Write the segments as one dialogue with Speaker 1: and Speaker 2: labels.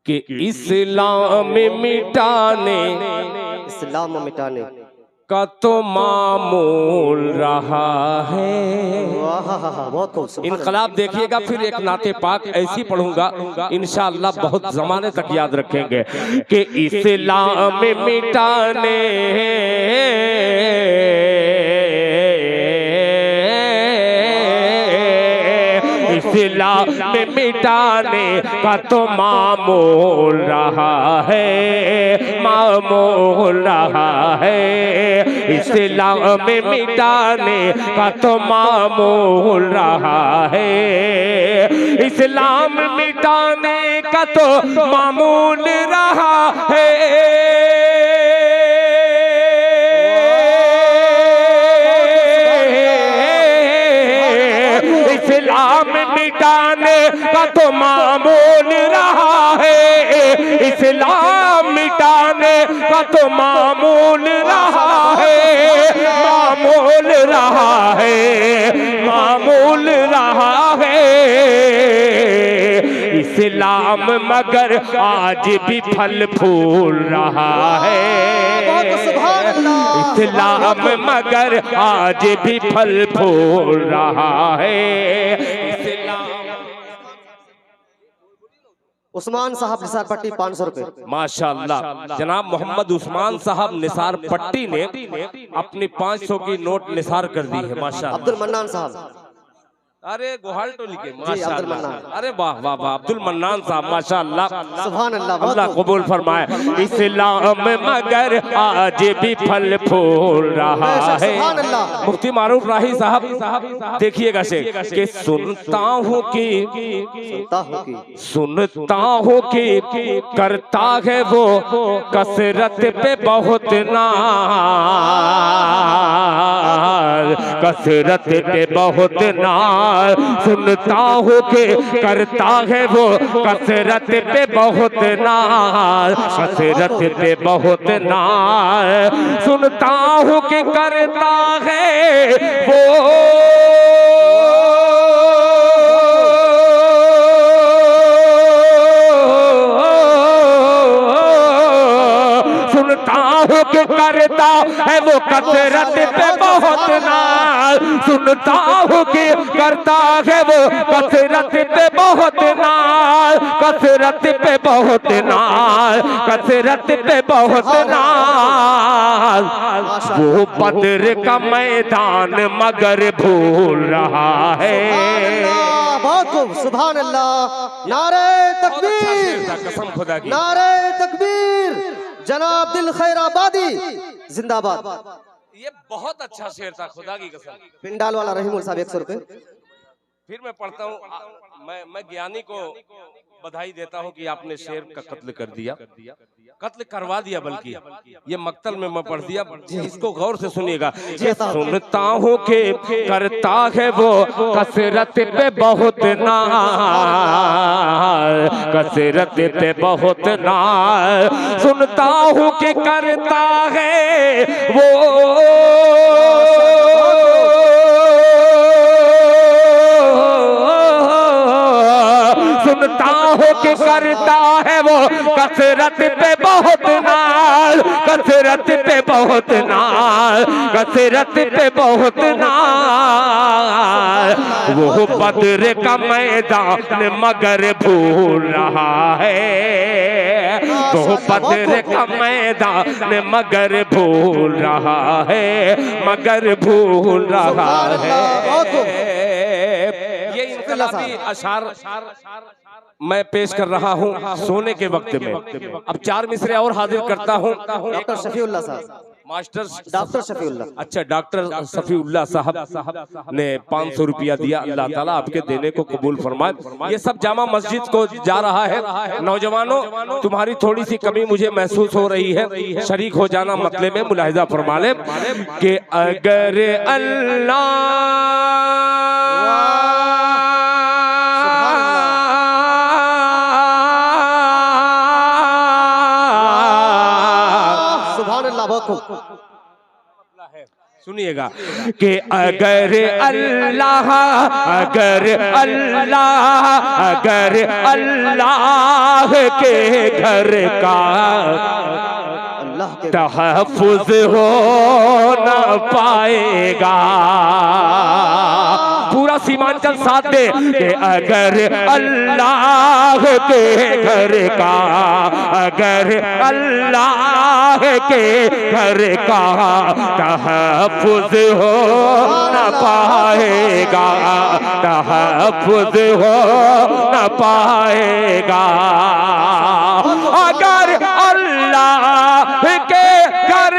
Speaker 1: कि इस्लाम मिटाने का तो मामूल रहा है।
Speaker 2: बहुत खूब।
Speaker 1: इनकलाब देखिएगा, फिर एक नाते पाक ऐसी पढ़ूंगा इंशाअल्लाह बहुत जमाने तक याद रखेंगे कि इस्लाम मिटाने इस्लाम में मिटाने का तो मामूल रहा है, मामूल रहा है। इस्लाम में मिटाने का तो मामूल रहा है। इस्लाम मिटाने का तो मामूल रहा है। इस्लाम मिटाने का तो मामूल रहा है। इस्लाम मिटाने का तो मामूल रहा है, मामूल रहा है, मामूल रहा है। इस्लाम मगर आज भी फल फूल रहा है। इस्लाम मगर आज भी फल फूल रहा है।
Speaker 2: उस्मान साहब निसार पट्टी 500 रुपए।
Speaker 1: माशाअल्लाह, जनाब मोहम्मद उस्मान साहब निसार पट्टी ने अपनी 500 की नोट निसार कर दी है। माशाअल्लाह।
Speaker 2: अब्दुल मन्नान साहब,
Speaker 1: अरे गोहाल टोली के
Speaker 2: अब्दुल
Speaker 1: माशाअल्लाह।
Speaker 2: मन्नान।
Speaker 1: अरे वाह वाह वाह, अब्दुल मन्नान साहब माशाअल्लाह।
Speaker 2: सुभान अल्लाह,
Speaker 1: अल्लाह कबूल फरमाए। इस्लाम मगर आज भी फल फूल रहा है। मुफ्ती मारूफ राही साहब देखिएगा शेख कि सुनता हूँ कि करता है वो कसरत पे बहुत नाज, कसरत पे बहुत नाज। सुनता हूँ कि करता है वो कसरत पे बहुत नाज, कसरत पे बहुत नाज। सुनता हूँ कि करता है वो कि करता है वो कसरत पे बहुत नाज। सुनता हूँ कि करता है वो कसरत पे बहुत नाज, कसरत पे बहुत नाज, कसरत पे बहुत नाज। वो बद्र का मैदान मगर भूल रहा है।
Speaker 2: बहुत खूब, सुभान अल्लाह। नारे तकबीर,
Speaker 1: कसम खुदा की।
Speaker 2: नारे तकबीर। जनाब दिल खैर आबादी जिंदाबाद।
Speaker 1: ये बहुत अच्छा शेर था, खुदा की कसम।
Speaker 2: पिंडाल वाला रहीमुल साहब 100 रुपए।
Speaker 1: फिर मैं पढ़ता हूँ, मैं ज्ञानी को बधाई देता हूँ कि आपने शेर का कत्ल कर दिया, कत्ल करवा दिया, बल्कि ये मक्तल में मैं पढ़ दिया। इसको गौर से सुनिएगा। सुनता हूँ कि करता है वो कसरत पे बहुत नाज, कसरत पे बहुत नाज। सुनता हूँ कि करता है वो सुनता हो कि करता है वो कसरत पे बहुत नाज, कसरत पे बहुत नाज, कसरत पे बहुत नाज। वो बद्र का मैदान मगर भूल रहा है। वो बद्र का मैदान मगर भूल रहा है, मगर भूल रहा है। ये इनकलाबी अशार मैं पेश कर रहा हूँ सोने के वक्त में। अब 4 मिसरे और हाजिर करता हूँ।
Speaker 2: डॉक्टर शफीउल्लाह साहब,
Speaker 1: मास्टर
Speaker 2: डॉक्टर शफीउल्लाह।
Speaker 1: अच्छा, डॉक्टर शफीउल्लाह साहब ने 500 रुपया दिया। अल्लाह ताला आपके देने को कबूल फरमाए। ये सब जामा मस्जिद को जा रहा है। नौजवानों, तुम्हारी थोड़ी सी कमी मुझे महसूस हो रही है, शरीक हो जाना मतले में मुलाहिजा फरमा ले कि अगर अल्लाह सुनिएगा कि अगर अल्लाह के घर का तहफ़्फ़ुज़ हो न पाएगा। पूरा सीमांचल साथ दे कि अगर अल्लाह के घर का, अगर अल्लाह के घर का तहफ़्फ़ुज़ हो न पाएगा, तहफ़्फ़ुज़ हो न पाएगा। अगर अल्लाह के घर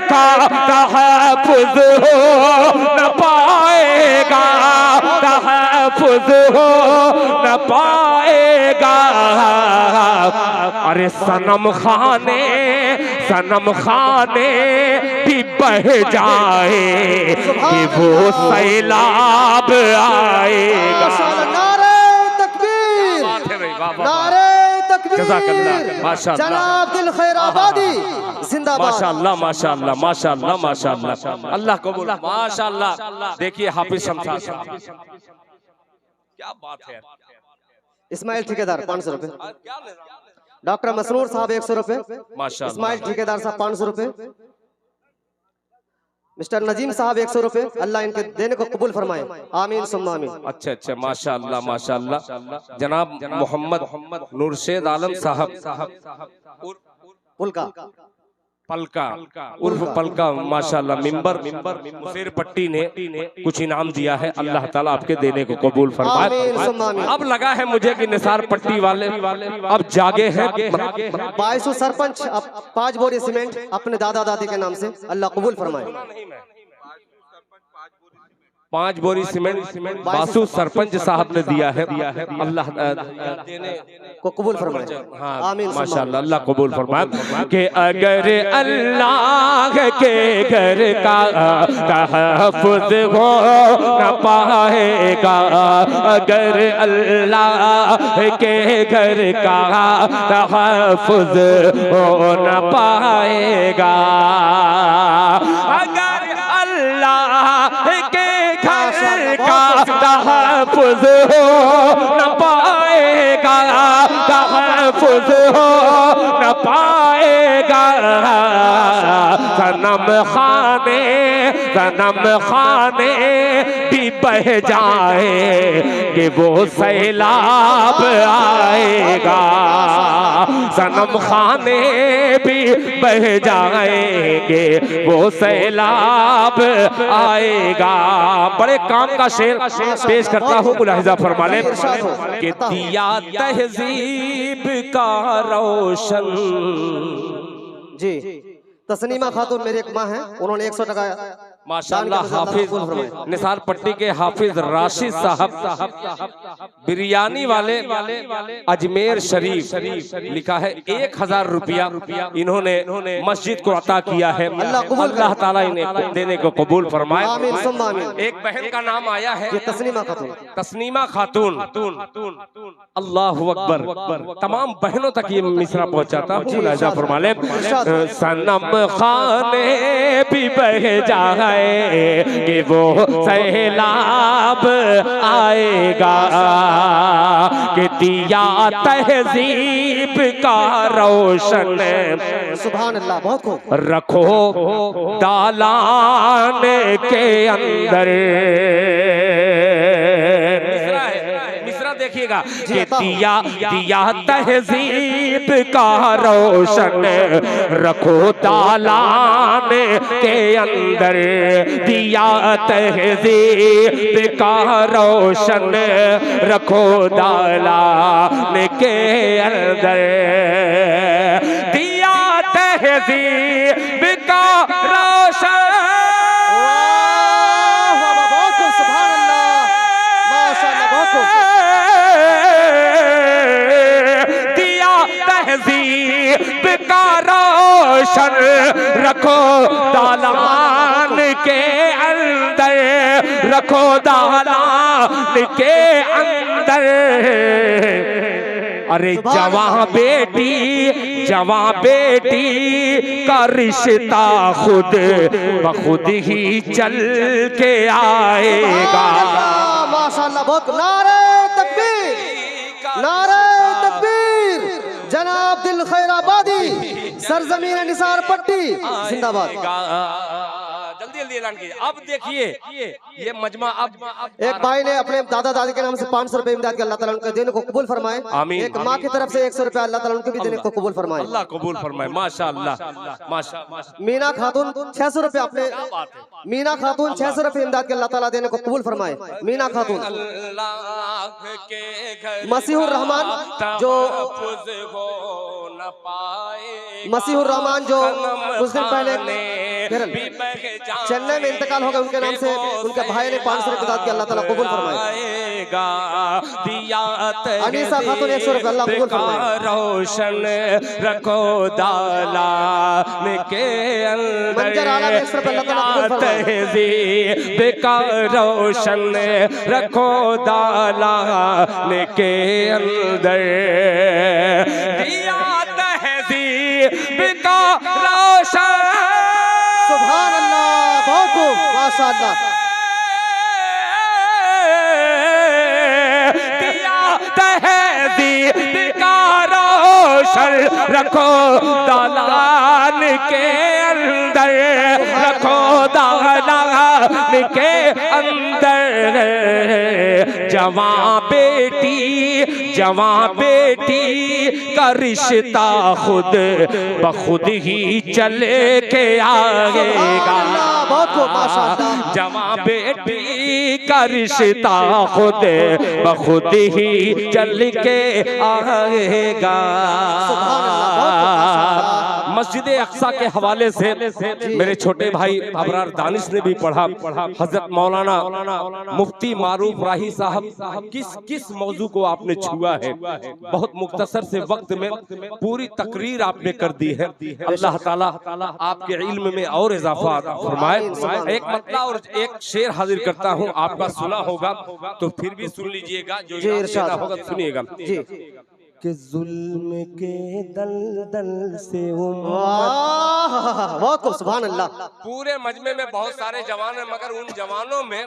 Speaker 1: का तहफ़्फ़ुज़ हो न पाएगा, तहफ़्फ़ुज़ हो न पाएगा। अरे सनम खाने भी बह जाए कि वो सैलाब आएगा।
Speaker 2: नारे तकबीर, नारे तकबीर, जनाब दिल खैर आबादी जिंदाबाद।
Speaker 1: माशाअल्लाह माशाअल्लाह माशाअल्लाह माशाअल्लाह, अल्लाह कबूल, माशाअल्लाह। देखिए हाफिज शमशाद क्या बात है।
Speaker 2: इस्माइल ठेकेदार 500 रुपए, डॉक्टर मसरूर साहब 100 रुपए,
Speaker 1: माशाअल्लाह।
Speaker 2: इस्माइल ठेकेदार साहब 500 रुपए, मिस्टर नजीम साहब 100 रुपए। अल्लाह इनके देने को कबूल फरमाए, आमीन सुम्मा आमीन।
Speaker 1: अच्छा अच्छा माशाअल्लाह माशाअल्लाह। जनाब मोहम्मद नूरशेद आलम साहब पलका उर्फ पलका, माशाअल्लाह मिंबर मुसेर पट्टी ने कुछ इनाम दिया है। अल्लाह ताला आपके देने को कबूल फरमाए। अब लगा है मुझे कि निसार पट्टी वाले अब जागे हैं।
Speaker 2: बाईसों सरपंच अब 5 बोरी सीमेंट अपने दादा दादी के नाम से अल्लाह कबूल फरमाए।
Speaker 1: 5 बोरी सीमेंट बासु सरपंच साहब ने दिया है। अल्लाह देने
Speaker 2: को कबूल फरमाए, आमीन
Speaker 1: माशाअल्लाह, अल्लाह कबूल फरमाए। कि अगर अल्लाह के घर का तहफ़्फ़ुज़ हो न पाएगा, अगर अल्लाह के घर का तहफ़्फ़ुज़ हो न पाएगा, अगर अल्लाह के घर का तहफ़्फ़ुज़ हो न पाएगा, तहफ़्फ़ुज़ हो न पाएगा। सनम खाने भी बह जाए कि वो सैलाब आएगा, सनम खाने भी बह जाएंगे वो सैलाब आएगा। बड़े काम का शेर पेश करता हूँ, मुलाहिज़ा फरमा लें कि दिया तहज़ीब का रोशन।
Speaker 2: जी तस्नीमा खातून मेरी एक माँ है, उन्होंने 100 टका
Speaker 1: माशाअल्लाह। हाफिज निसार पट्टी के हाफिज राशिद साहब बिरयानी वाले अजमेर शरीफ लिखा है 1000 रुपया इन्होंने मस्जिद को अता किया है। अल्लाह ताला इन्हें देने को कबूल फरमाए। एक बहन का नाम आया है तस्नीमा खातून। अल्लाह अकबर। तमाम बहनों तक ये मिसरा पहुंचाता हूँ, मुलाहिज़ा फरमा ले। सनम खाने भी बह जाए कि वो सैलाब आएगा, कि दिया तहज़ीब का रोशन।
Speaker 2: सुभान अल्लाह, बहुत खूब।
Speaker 1: रखो दालान के अंदर, मिसरा देखिएगा कि दिया तहज़ीब का रोशन, रखो दालान के अंदर, दिया तहज़ीब का रोशन, रखो दालान के अंदर, दिया तहज़ीब का रोशन। तहज़ीब का रोशन रखो दालान के अंदर, रखो दालान के अंदर। अरे जवां बेटी का रिश्ता खुद बखुद ही चल के आएगा।
Speaker 2: माशाअल्लाह, बहुत नारे तकबीर, नारे तकबीर। जनाब दिल खैराबादी, सरजमीन निसार पट्टी जिंदाबाद।
Speaker 1: जल्दी जल्दी ऐलान कीजिए। अब देखिए ये मजमा, अब
Speaker 2: एक भाई ने अपने दादा दादी के नाम से 500 रुपए इमदाद के अल्लाह ताला उनके देने को कबूल फरमाए।
Speaker 1: आमीन।
Speaker 2: एक माँ की तरफ से 100 रुपए अल्लाह ताला उनके भी देने को कबूल फरमाए।
Speaker 1: अल्लाह कबूल फरमाए। माशाअल्लाह माशाअल्लाह।
Speaker 2: मीना खातून 600 रुपए अपने, मीना खातून 600 रुपए इमदाद के अल्लाह ताला देने को कबूल फरमाए। मीना खातून। मसीहुर रहमान जो मसीहुर रहमान जो कुछ दिन पहले चेन्नई में इंतकाल होगा, उनके नाम से उनके भाई ने 500 रुपए इमदाद के अल्लाह ताला कबूल फरमाए। अनीसा खातून 100 रुपए अल्लाह कबूल फरमाए।
Speaker 1: रोशन रखो दालान के अंदर,
Speaker 2: मंजर आला में 100 रुपए अल्लाह ताला कबूल फरमाए।
Speaker 1: तहज़ीब का रोशन रखो दालान के अंदर, दिया तहज़ीब का रोशन।
Speaker 2: सुभान अल्लाह, बहुत खूब, माशाअल्लाह।
Speaker 1: दिया तहज़ीब का रोशन रखो दालान के अंदर, रखो दालान के अंदर। जवां बेटी का रिश्ता खुद बखुद ही चले के आएगा।
Speaker 2: बहुत खूब, माशाअल्लाह।
Speaker 1: जवां बेटी का रिश्ता खुद बखुद ही चल के आएगा। मस्जिद अक्सा के हवाले से मेरे छोटे भाई अबरार दानिश ने भी पढ़ा। हजरत मौलाना मुफ्ती मारूफ राही साहब किस मौजू को आपने छुआ है, बहुत मुख्तसर से वक्त में पूरी तकरीर आपने कर दी है। अल्लाह ताला आपके इल्म में और इजाफा फरमाए। एक मतला और एक शेर हाजिर करता हूँ, आपका सुना होगा तो फिर भी सुन लीजिएगा, जो इरशाद होगा सुनिएगा। कि जुल्म के दलदल से
Speaker 2: बहुत खूब, सुभान अल्लाह।
Speaker 1: पूरे मजमे में बहुत सारे जवान हैं, मगर उन जवानों में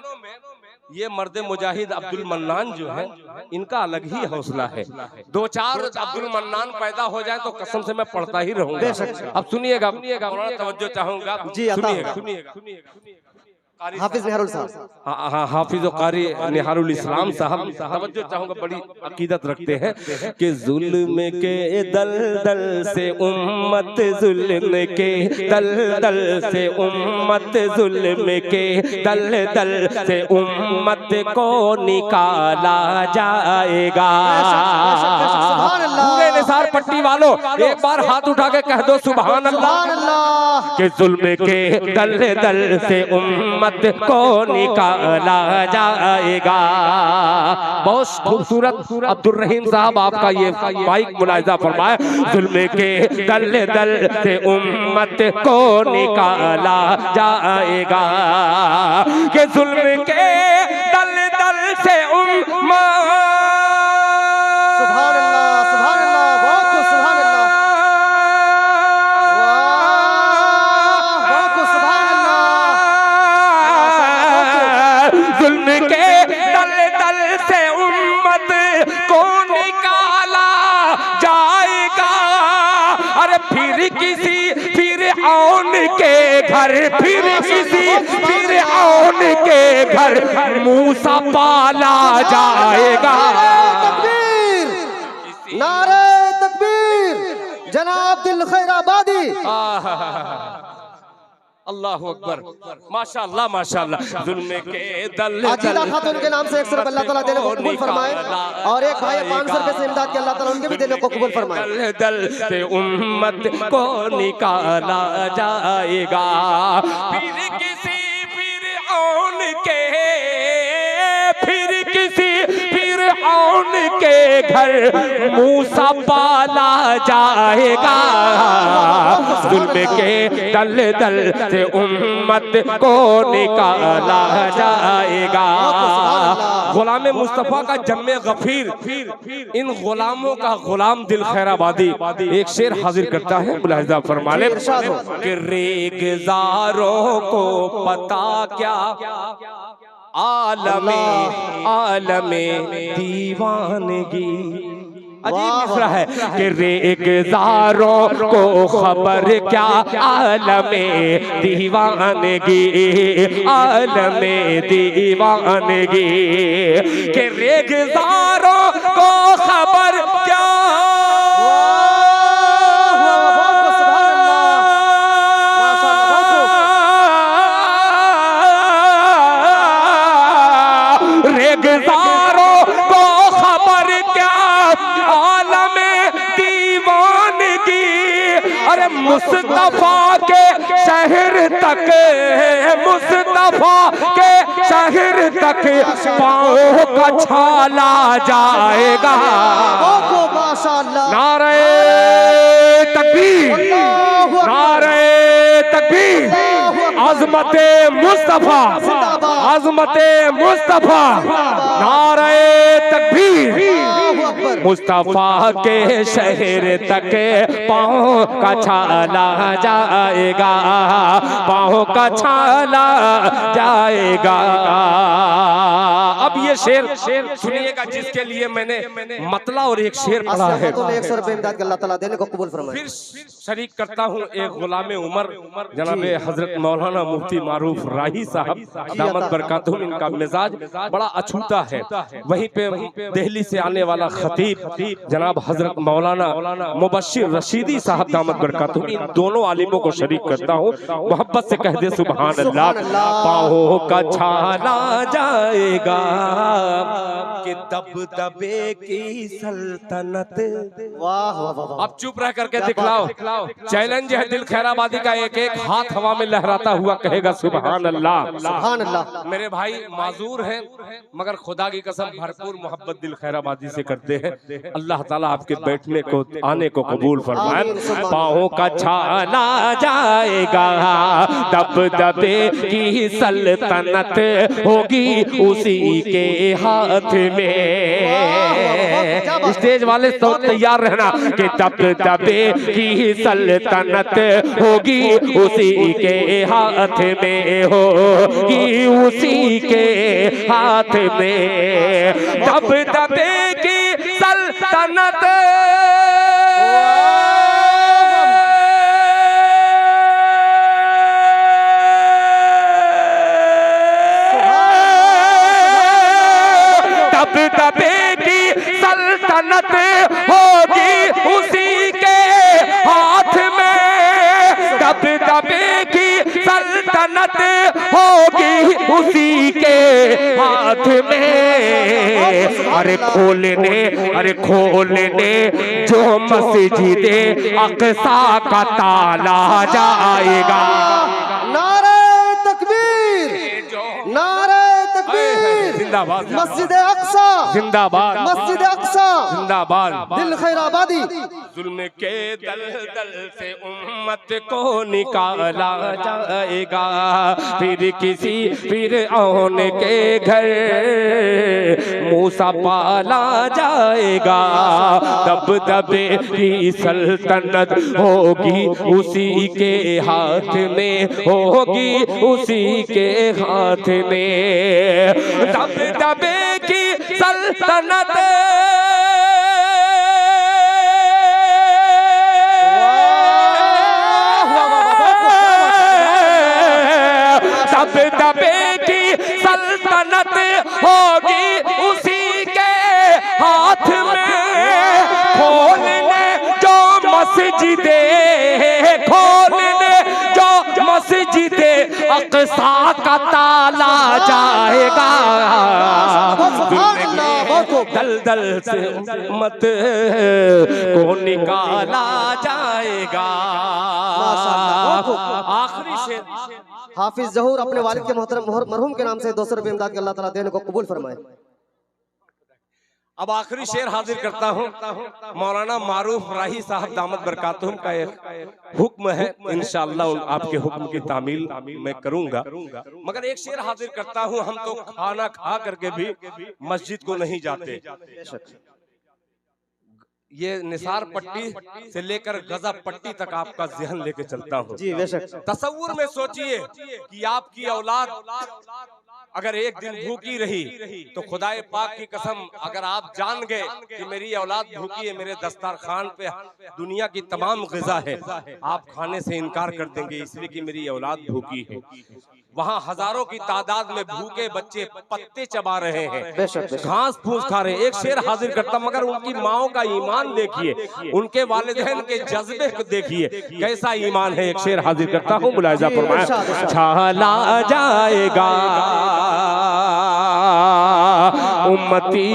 Speaker 1: ये मर्द मुजाहिद अब्दुल मन्नान जो है, इनका अलग ही हौसला है। 2-4 अब्दुल मन्नान पैदा हो जाए तो कसम से मैं पढ़ता ही रहूंगा। अब सुनिएगा, तवज्जो चाहूंगा, सुनिएगा।
Speaker 2: हाफिज निहारुल साहब,
Speaker 1: हाफिज कारी निहारुल इस्लाम साहब तवज्जो चाहूंगा, बड़ी अकीदत रखते हैं कि जुल्म के दलदल से उम्मत, जुल्म के दलदल से उम्मत, जुल्म के दलदल से उम्मत को निकाला जाएगा। पूरे निसार पट्टी वालों एक बार हाथ उठा के कह दो सुभान अल्लाह। कि जुल्म के दलदल से उम्मत को निकाला जाएगा। बहुत खूबसूरत अब्दुल रहीम साहब आपका ये माइक मुलाहिजा फरमाए। जुल्म के दलदल से उम्मत को निकाला जाएगा, कि जुल्म के दलदल से उम्मत।
Speaker 2: सुभान अल्लाह, सुभान अल्लाह, बहुत खूब, सुभान अल्लाह, बहुत खूब, सुभान अल्लाह।
Speaker 1: जुल्म के दलदल से उम्मत को निकाला जाएगा। अरे फिर किसी फिरऔन के घर, फिर किसी फिरऔन के घर मूसा पाला जाएगा।
Speaker 2: तकबीर, नारे तकबीर। जनाब दिल खैराबादी।
Speaker 1: अल्लाह अकबर, माशाअल्लाह माशाअल्लाह। जुल्म के दलदल
Speaker 2: आजिला खातून के नाम से 100 रुपए अल्लाह ताला देने को कबूल फरमाए। और एक भाई 500 रुपए से इमदाद के अल्लाह ताला उनके भी देने को कबूल फरमाए।
Speaker 1: दलदल से उम्मत को निकाला जाएगा। फिर किसी फिरऔन के, फिर किसी फिरऔन के घर मूसा पाला जाएगा, जुल्म के दलदल से उम्मत को निकाला जाएगा। गुलाम मुस्तफा का जम्मे गफीर, इन गुलामों का गुलाम दिल खैराबादी एक शेर हाजिर करता है, मुलाहिजा फरमा ले कि रेगजारों को पता क्या आलमे दीवानगी। अजीब मिसरा है कि रेगजारों को खबर क्या आलमे दीवानगी, आलमे दीवानगी कि रेगजारों को खबर क्या रेगजारों को खबर क्या आलमे दीवानगी। अरे मुस्तफा के शहर तक, मुस्तफा के शहर तक पाँव का छाला जाएगा। नारे तकबीर, नारे तकबीर, अज़मते मुस्तफा, अज़मते मुस्तफा, नारे तकबीर। मुस्तफा के शहर तक पाँव का छाला जाएगा, पाँव का छाला जाएगा। अब ये शेर सुनिएगा जिसके लिए मैंने मतला और एक शेर पढ़ा है।
Speaker 2: 100 रुपए इमदाद के अल्लाह ताला देने को कबूल फरमाए।
Speaker 1: फिर शरीक करता हूँ एक गुलाम उमर जनाबे हजरत मौलाना मुफ्ती मारूफ राही साहब दामत बरकातुहुम, इनका मिजाज बड़ा अछूता है। वहीं पे दिल्ली से आने वाला खतीब जनाब हजरत मौलाना मुबश्शिर रशीदी साहब दामत बरकातुहुम, इन दोनों आलिमों को शरीक करता हूँ। मोहब्बत से कह दे सुभान अल्लाह। पाँव का छाला जाएगा कि दबदबे की सल्तनत।
Speaker 2: वाह वाह वाह।
Speaker 1: अब चुप रह करके दिखलाओ। चैलेंज है दिल खैराबादी का, एक एक हाथ हवा में लहराता हुआ कहेगा सुभान अल्लाह,
Speaker 2: सुभान अल्लाह।
Speaker 1: मेरे भाई माजूर हैं मगर खुदा की कसम भरपूर मोहब्बत दिल खैराबादी से करते हैं। अल्लाह ताला आपके बैठने को आने को कबूल फरमाए। पाँव का छाला जाएगा, दबदबे की सल्तनत होगी उसी के हाथ में। स्टेज वाले तो तैयार रहना कि दबदबे की सल्तनत होगी उसी के हाथ में, होगी उसी के हाथ में। दबदबे की सल्तनत दबदबे की सल्तनत होगी उसी के हाथ में। दबदबे की सल्तनत होगी उसी के हाथ में। अरे खोलने जो मस्जिदे अक़सा का ताला जाएगा।
Speaker 2: नारे तकबीर, नारे तकबीर,
Speaker 1: जिंदाबाद,
Speaker 2: मस्जिद अक़सा
Speaker 1: जिंदाबाद,
Speaker 2: मस्जिद अक़सा
Speaker 1: जिंदाबाद।
Speaker 2: दिल खैराबादी।
Speaker 1: जुल्म के दलदल से उम्मत को निकाला जाएगा, फिर किसी फिरऔन के घर मूसा पाला जाएगा। दबदबे की सल्तनत होगी उसी के हाथ में, होगी उसी के हाथ में। दबदबे की सल्तनत दबदबे की सल्तनत होगी उसी के हाथ में। खोलने जो मस्जिदे, खोलने जो मस्जिदे अक़सा का ताला जाएगा। दलदल से उम्मत को निकाला जाएगा। आखिरी शेर
Speaker 2: हाफिज ज़हूर अपने वालिद के मोहतरम मरहूम के नाम से 200 रुपए इमदाद के अल्लाह ताला देने को कबूल फरमाए।
Speaker 3: अब आखिरी शेर हाजिर करता हूँ। मौलाना मारूफ राही साहब दामत बरकातुहुम का एक हुक्म है, इंशाअल्लाह आपके हुक्म की तामील मैं करूंगा। मगर एक शेर हाजिर करता हूँ। हम तो खाना खा करके भी मस्जिद को नहीं जाते। ये निसार पट्टी से लेकर गजब पट्टी तक आपका ज़हन लेके चलता हूँ।
Speaker 2: जी बेशक।
Speaker 3: तसव्वुर में सोचिए कि आपकी औलाद अगर एक दिन भूखी रही तो खुदाए पाक की कसम, अगर आप जान गए कि मेरी औलाद भूखी है, मेरे दस्तरखान पे दुनिया की तमाम ग़िज़ा है, आप खाने से इनकार कर देंगे इसलिए कि मेरी औलाद भूखी है। वहाँ हजारों की तादाद में भूखे बच्चे पत्ते चबा रहे हैं, घास फूस खा रहे हैं। एक शेर हाजिर करता, मगर उनकी माओ का ईमान देखिए, उनके वालिदैन के जज्बे को देखिए, कैसा ईमान है। एक शेर हाजिर करता हूँ, मुलाहिजा फरमाया। छाला जाएगा उम्मती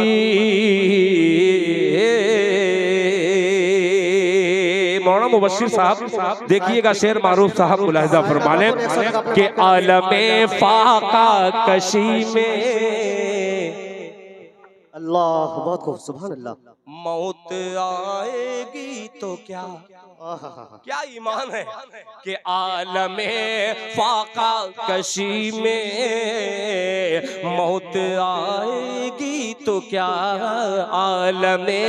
Speaker 3: मौलाना मुबश्शिर साहब देखिएगा शेर मारूफ साहब मुलाहिजा फरमाने के आलमे फाका कशी में
Speaker 2: अल्लाह, बहुत खूब, सुभान अल्लाह।
Speaker 3: मौत आएगी तो क्या, क्या ईमान है कि आलमे फाका कशी में मौत आएगी तो क्या, आलमे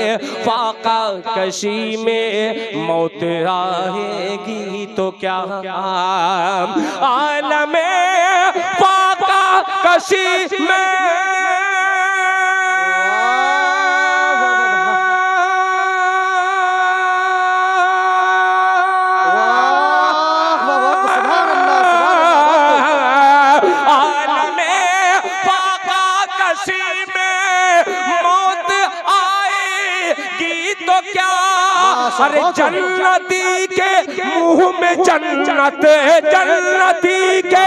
Speaker 3: फाका कशी में मौत आएगी तो क्या, आलमे फाका कशी में अरे जन्नती के मुंह में जन्नत, जन्नती के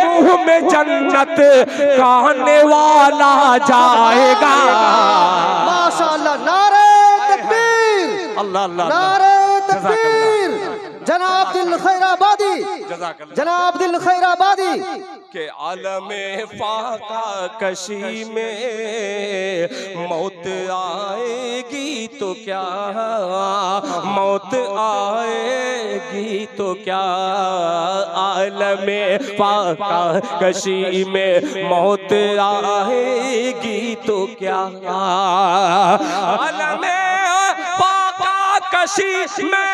Speaker 3: मुंह में जन्नत कहने वाला जाएगा।
Speaker 2: माशाअल्लाह, नारे तकबीर,
Speaker 3: अल्लाह अल्लाह,
Speaker 2: नारे तकबीर। जनाब दिल खैराबादी, जनाब दिल खैराबादी
Speaker 3: के आलमे फाका कशी में मौत आएगी तो क्या, मौत आएगी तो क्या, आलमे फाका कशी में मौत आएगी तो क्या, आलमे फाका कशी में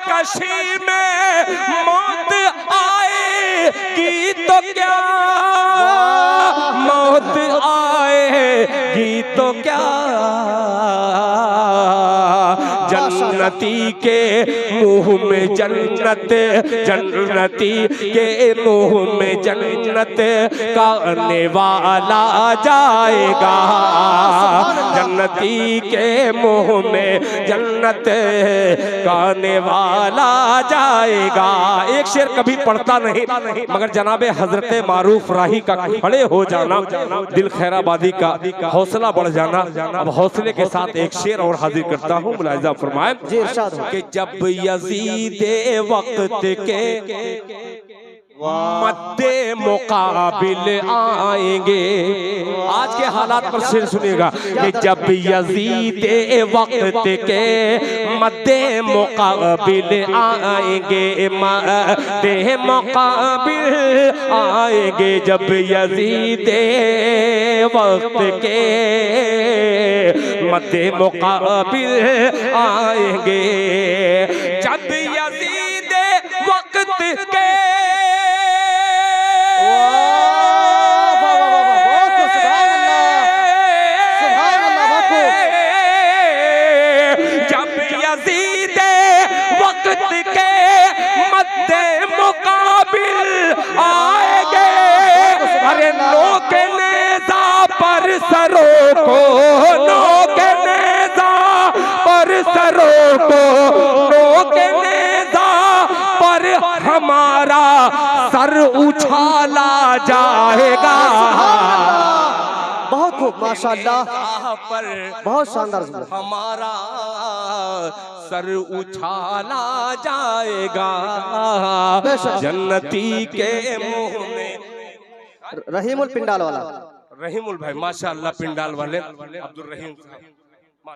Speaker 3: कशी में मौत आएगी तो क्या, मौत आएगी तो क्या, जन्नती के मुंह में जन्नत, जन्नती के मुंह में जन्नत कहने वाला जाएगा, जन्नती के मुंह में जन्नत कहने वाला जाएगा। एक शेर कभी पढ़ता नहीं, मगर जनाबे हजरत मारूफ राही का खड़े हो जाना, दिल खैराबादी का हौसला बढ़ जाना। अब हौसले के साथ एक शेर और हाजिर करता हूँ, मुलाहिजा फरमाए कि जब यजीद वक्त के मद्दे मुकाबिल आएंगे, आज के हालात पर शेर सुनिएगा कि जब यजीद वक्त के मद्दे मुकाबिल आएंगे, मद्दे मुकाबिल आएंगे, जब यजीद वक्त के मद्दे मुकाबिल आएंगे, जब यजीद वक्त के आएंगे, अरे नोक नेज़ा पर सरों को, नोक नेज़ा पर सरों को, नोक नेज़ा पर हमारा सर उछाला जाएगा।
Speaker 2: बहुत खूब, माशाअल्लाह,
Speaker 3: पर
Speaker 2: बहुत शानदार,
Speaker 3: हमारा सर उछाला जाएगा जन्नती के मुंह में।
Speaker 2: रहीमुल पिंडाल वाला
Speaker 3: रहीमुल भाई माशाअल्लाह, पिंडाल वाले अब्दुल रहीम साहब।